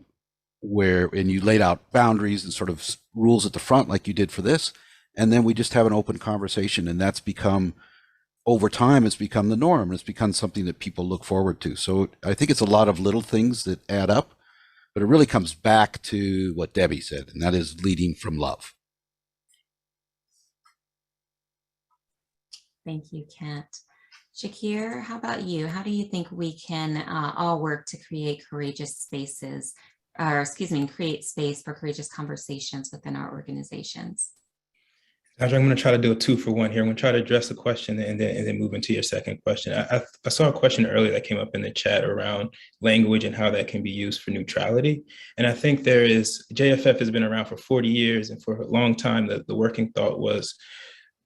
you laid out boundaries and sort of rules at the front like you did for this. And then we just have an open conversation, and that's become, over time, it's become the norm. It's become something that people look forward to. So I think it's a lot of little things that add up, but it really comes back to what Debbie said, and that is leading from love. Thank you, Kent. Shakir, how about you? How do you think we can all work to create courageous spaces, or excuse me, create space for courageous conversations within our organizations? I'm going to try to do a 2-for-1 here. I'm going to try to address the question and then move into your second question. I saw a question earlier that came up in the chat around language and how that can be used for neutrality. And I think JFF has been around for 40 years, and for a long time, the working thought was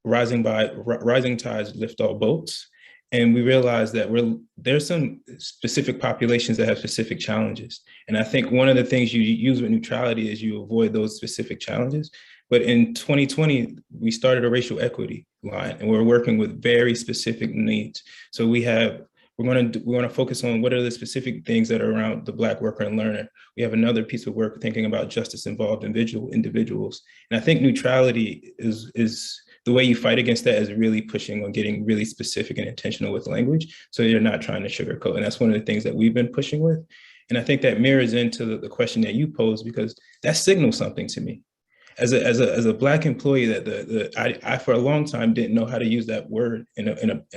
rising tides lift all boats. And we realized that there's some specific populations that have specific challenges. And I think one of the things you use with neutrality is you avoid those specific challenges. But in 2020, we started a racial equity line, and we're working with very specific needs. So we're going to focus on what are the specific things that are around the Black worker and learner. We have another piece of work thinking about justice-involved individuals. And I think neutrality is the way you fight against that is really pushing on getting really specific and intentional with language, so you're not trying to sugarcoat. And that's one of the things that we've been pushing with. And I think that mirrors into the question that you posed, because that signals something to me. As a Black employee, that I for a long time didn't know how to use that word in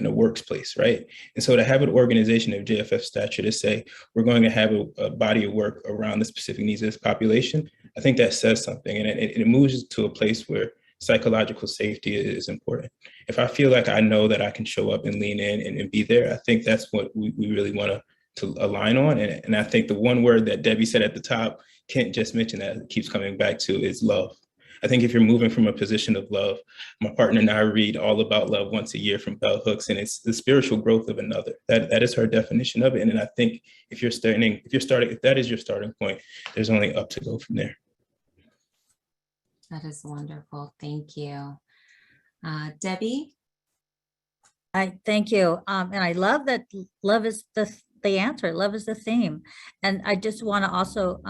a workplace, right? And so to have an organization of JFF stature to say we're going to have a body of work around the specific needs of this population, I think that says something, and it moves to a place where psychological safety is important. If I feel like I know that I can show up and lean in and be there, I think that's what we really want to align on. And I think the one word that Debbie said at the top, Kent just mentioned that keeps coming back to, is love. I think if you're moving from a position of love, my partner and I read All About Love once a year from Bell Hooks, and it's the spiritual growth of another. That is her definition of it. And I think if that is your starting point, there's only up to go from there. That is wonderful. Thank you. Debbie? I thank you. And I love that love is the answer. Love is the theme. And I just want to also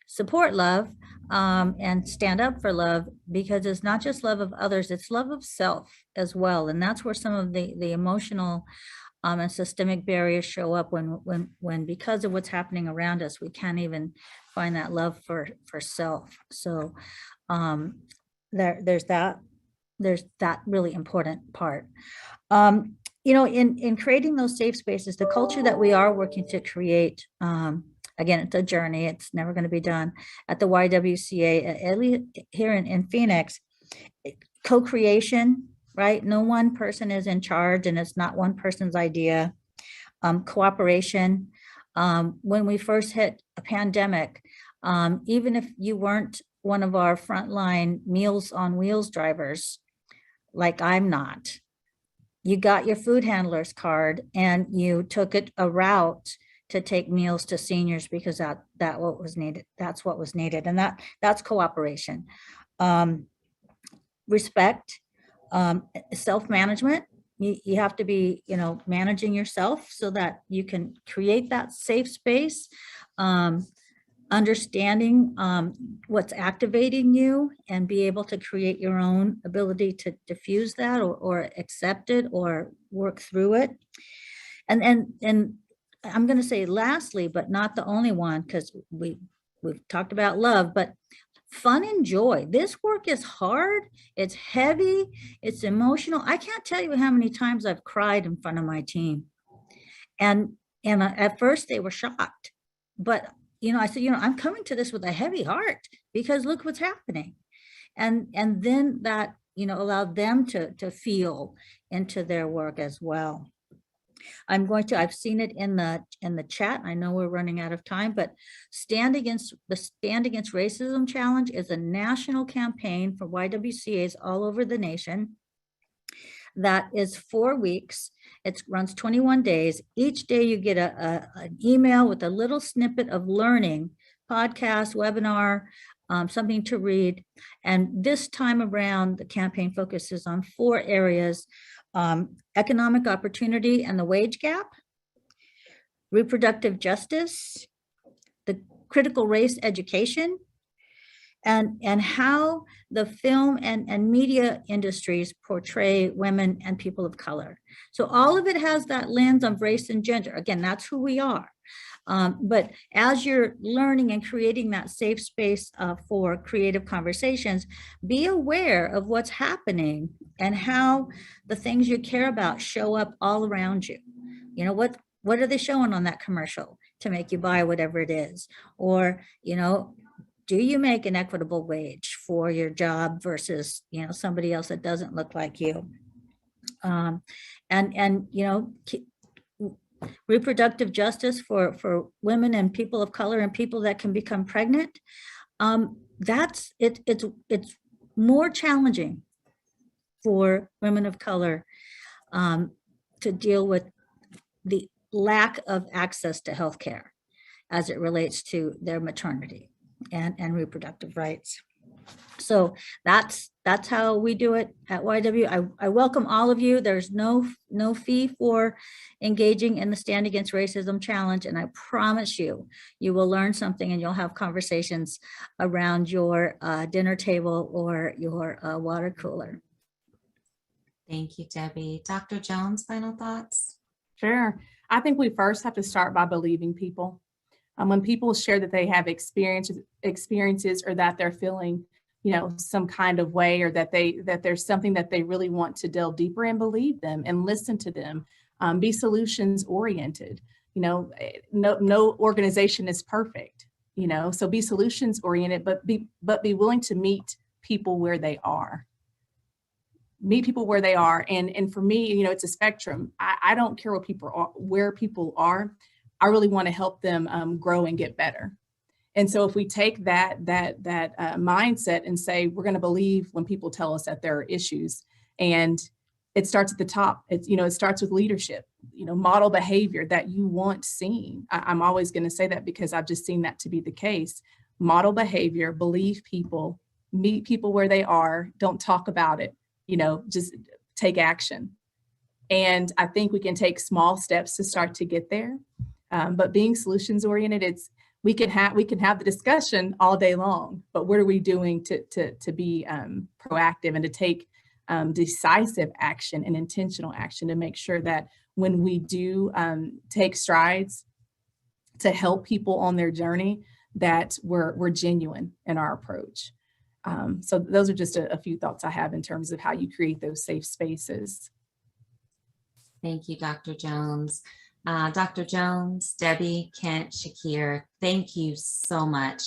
support love and stand up for love, because it's not just love of others, it's love of self as well. And that's where some of the emotional and systemic barriers show up when because of what's happening around us, we can't even find that love for self. So there's that really important part. In creating those safe spaces, the culture that we are working to create, again, it's a journey, it's never going to be done. At the YWCA, at least here in Phoenix, co-creation, right? No one person is in charge, and it's not one person's idea. Cooperation. When we first hit a pandemic, even if you weren't one of our frontline Meals on Wheels drivers, like I'm not, you got your food handler's card and you took it a route to take meals to seniors because that what was needed. That's what was needed. And that's cooperation. Respect, self-management. You have to be, managing yourself so that you can create that safe space. Understanding what's activating you and be able to create your own ability to diffuse that or accept it or work through it. And I'm going to say lastly, but not the only one, because we've talked about love, but fun and joy. This work is hard. It's heavy. It's emotional. I can't tell you how many times I've cried in front of my team. And at first they were shocked, but I said, I'm coming to this with a heavy heart because look what's happening. And then that, allowed them to feel into their work as well. I've seen it in the chat. I know we're running out of time, but Stand Against Racism Challenge is a national campaign for YWCAs all over the nation. That is 4 weeks. It runs 21 days. Each day you get an email with a little snippet of learning, podcast, webinar, something to read. And this time around, the campaign focuses on 4 areas: economic opportunity and the wage gap, reproductive justice, the critical race education, and how the film and media industries portray women and people of color. So all of it has that lens of race and gender. Again, that's who we are. But as you're learning and creating that safe space for creative conversations, be aware of what's happening and how the things you care about show up all around you. What are they showing on that commercial to make you buy whatever it is? Or, do you make an equitable wage for your job versus, somebody else that doesn't look like you? Reproductive justice for women and people of color and people that can become pregnant. It's more challenging for women of color to deal with the lack of access to healthcare as it relates to their maternity and reproductive rights. So that's how we do it at YW. I welcome all of you. There's no fee for engaging in the Stand Against Racism Challenge, and I promise you will learn something and you'll have conversations around your dinner table or your water cooler. Thank you, Debbie. Dr. Jones, final thoughts? Sure. I think we first have to start by believing people. When people share that they have experiences or that they're feeling, some kind of way, or that there's something that they really want to delve deeper in, believe them and listen to them. Be solutions oriented. No organization is perfect. So be solutions oriented, but be willing to meet people where they are. Meet people where they are, and for me, it's a spectrum. I don't care where people are. I really want to help them grow and get better. And so if we take that mindset and say, we're going to believe when people tell us that there are issues, and it starts at the top. It starts with leadership, model behavior that you want seen. I'm always going to say that because I've just seen that to be the case. Model behavior, believe people, meet people where they are, don't talk about it, just take action. And I think we can take small steps to start to get there. But being solutions oriented, we can have the discussion all day long, but what are we doing to be proactive and to take decisive action and intentional action to make sure that when we do take strides to help people on their journey, that we're genuine in our approach. So those are just a few thoughts I have in terms of how you create those safe spaces. Thank you, Dr. Jones. Dr. Jones, Debbie, Kent, Shakir, thank you so much.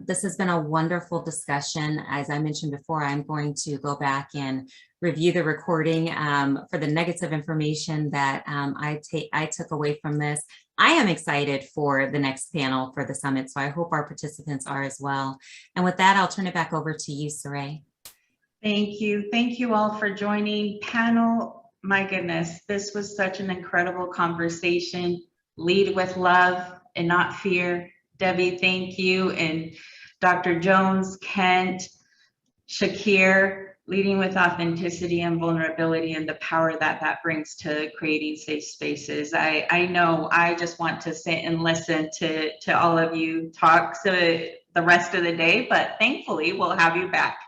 This has been a wonderful discussion. As I mentioned before, I'm going to go back and review the recording for the nuggets of information that I took away from this. I am excited for the next panel for the summit, so I hope our participants are as well. And with that, I'll turn it back over to you, Saray. Thank you. Thank you all for joining. Panel my goodness, this was such an incredible conversation. Lead with love and not fear. Debbie, thank you. And Dr. Jones, Kent, Shakir, leading with authenticity and vulnerability and the power that that brings to creating safe spaces. I know I just want to sit and listen to all of you talk the rest of the day, but thankfully we'll have you back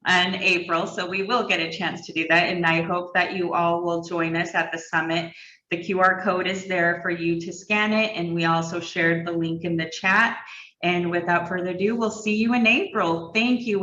in April. So we will get a chance to do that. And I hope that you all will join us at the summit. The QR code is there for you to scan it. And we also shared the link in the chat. And without further ado, we'll see you in April. Thank you.